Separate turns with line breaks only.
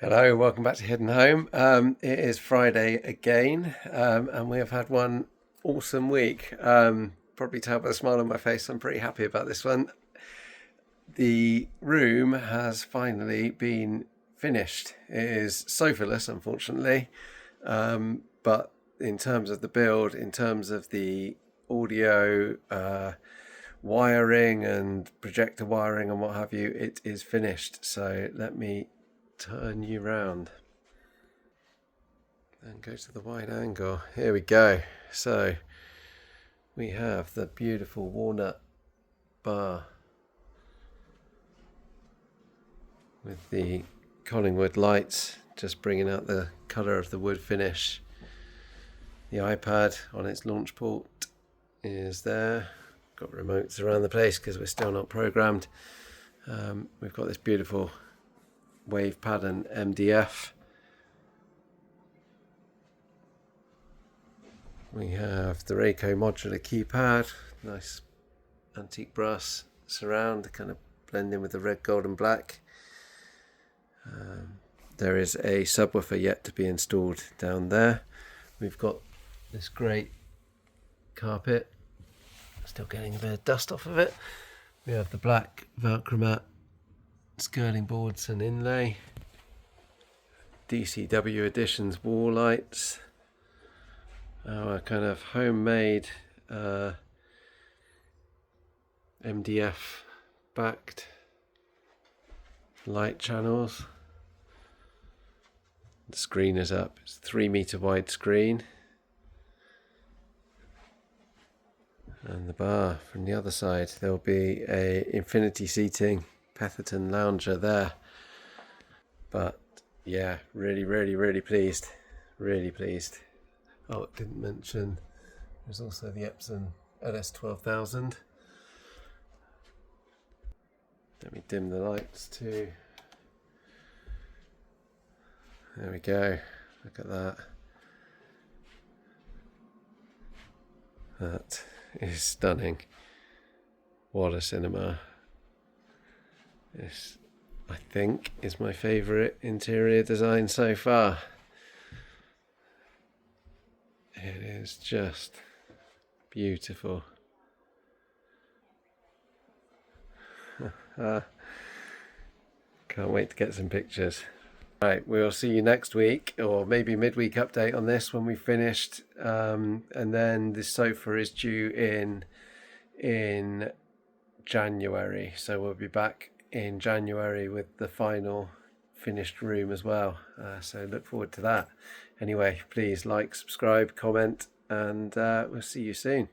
Hello, welcome back to Hidden Home. It is Friday again, and we have had one awesome week. Probably tell by the smile on my face, I'm pretty happy about this one. The room has finally been finished. It is sofaless, unfortunately, but in terms of the build, in terms of the audio, wiring and projector wiring and what have you, it is finished. So let me turn you round and go to the wide angle. Here we go. So we have the beautiful walnut bar with the Collingwood lights just bringing out the colour of the wood finish. The iPad on its LaunchPort is there. Got remotes around the place because we're still not programmed. We've got this beautiful wave pattern MDF. We have the Reiko modular keypad, nice antique brass surround to kind of blend in with the red, gold and black. There is a subwoofer yet to be installed down there. We've got this great carpet, still getting a bit of dust off of it. We have the black Velcro mat, skirting boards and inlay, DCW Editions wall lights, our kind of homemade MDF backed light channels. The screen is up, it's a 3 meter wide screen, and the bar from the other side. There'll be a infinity seating Petherton lounger there. But yeah, really pleased. Really pleased. Oh, didn't mention there's also the Epson LS12000. Let me dim the lights too. There we go. Look at that. That is stunning. What a cinema. This, I think, is my favourite interior design so far. It is just beautiful. Can't wait to get some pictures. Right, we'll see you next week, or maybe midweek update on this when we've finished. And then the sofa is due in January, so we'll be back in January with the final finished room as well. So look forward to that. Anyway, please like, subscribe, comment, and we'll see you soon.